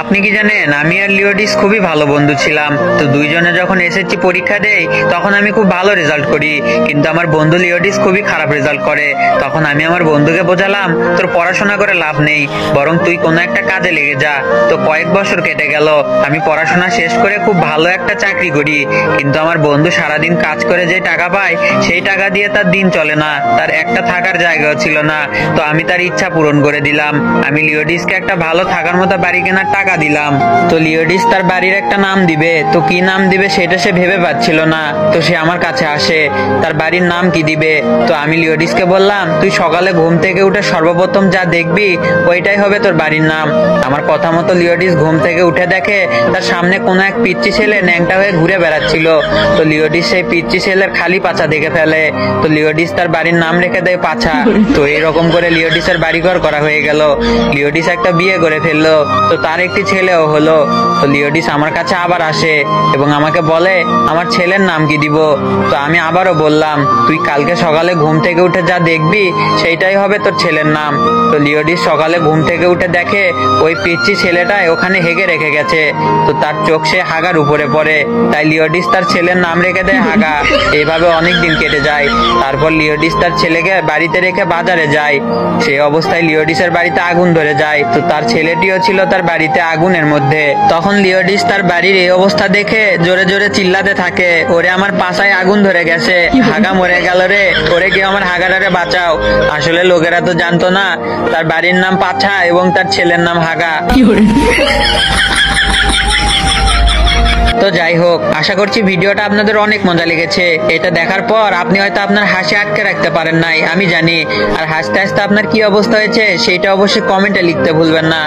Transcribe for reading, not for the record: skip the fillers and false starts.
আপনি কি জানেন, আমি আর লিওডিস খুবই ভালো বন্ধু ছিলাম। তো দুইজনে যখন এসএসসি পরীক্ষা দেই তখন আমি খুব ভালো রেজাল্ট করি, কিন্তু আমার বন্ধু লিওডিস খুবই খারাপ রেজাল্ট করে। তখন আমি আমার বন্ধুকে বোঝালাম, তোর পড়াশোনা করে লাভ নেই, বরং তুই কোনো একটা কাজে লেগে যা। তো কয়েক বছর কেটে গেল, আমি পড়াশোনা শেষ করে খুব ভালো একটা চাকরি করি, কিন্তু আমার বন্ধু সারাদিন কাজ করে যে টাকা পায় সেই টাকা দিয়ে তার দিন চলে না, তার একটা থাকার জায়গাও ছিল না। তো আমি তার ইচ্ছা পূরণ করে দিলাম, আমি লিওডিসকে একটা ভালো থাকার মতো বাড়ি কেনার টাকা দিলাম। তো লিওডিস তার বাড়ির একটা নাম দিবে, তো কি নাম দিবে সেটা সে ভেবে পাচ্ছিল না। তো সে আমার কাছে আসে, তার বাড়ির নাম কি দিবে। তো আমি লিওডিসকে বললাম, তুই সকালে ঘুম থেকে উঠে সর্বপ্রথম যা দেখবি ওইটাই হবে তোর বাড়ির নাম। আমার কথা মতো লিওডিস ঘুম থেকে উঠে দেখে তার সামনে কোনো এক পিচ্চি ছেলে ন্যাংটা হয়ে ঘুরে বেড়াচ্ছিল। তো লিওডিস সেই পিচ্চি ছেলের খালি পাছা দেখে ফেলে। তো লিওডিস তার বাড়ির নাম রেখে দেয় পাছা। তো এইরকম করে লিওডিসের বাড়িঘর করা হয়ে গেল। লিওডিস একটা বিয়ে করে ফেললো, তো তার একটি ছেলেও হলো। তো লিওডিস আমার কাছে আবার আসে এবং আমাকে বলে আমার ছেলের নাম কি দিব। তো আমি আবারও বললাম, তুই কালকে সকালে ঘুম থেকে উঠে যা দেখবি সেইটাই হবে তোর ছেলের নাম। তো লিওডিস সকালে ঘুম থেকে উঠে দেখে ওই পিচ্চি ছেলেটাই ওখানে হেগে রেখে গেছে। তো তার চোখ সে হাগার উপরে পড়ে, তাই লিওডিস তার ছেলের নাম রেখে দেয় হাগা। এইভাবে অনেক দিন কেটে যায়। তারপর লিওডিস তার ছেলেকে বাড়িতে রেখে বাজারে যায়। সেই অবস্থায় লিওডিসের বাড়িতে আগুন ধরে যায়। তো তার ছেলেটিও ছিল তার বাড়িতে আগুনের মধ্যে। তখন লিওডিস তার বাড়ির এই অবস্থা দেখে জোরে জোরে চিল্লাতে থাকে, ওরে আমার পাছায় আগুন ধরে গেছে, হাগা মরে গেল রে, ওরে কেউ আমার হাগাটারে বাঁচাও। আসলে লোকেরা তো জানতো না তার বাড়ির নাম পাছা এবং তার ছেলের নাম হাগা। তো যাই হোক, আশা করছি ভিডিওটা আপনাদের অনেক মজা লেগেছে। এটা দেখার পর আপনি হয়তো আপনার হাসি আটকে রাখতে পারেন নাই, আমি জানি। আর হাসতে হাসতে আপনার কি অবস্থা হয়েছে সেটা অবশ্যই কমেন্টে লিখতে ভুলবেন না।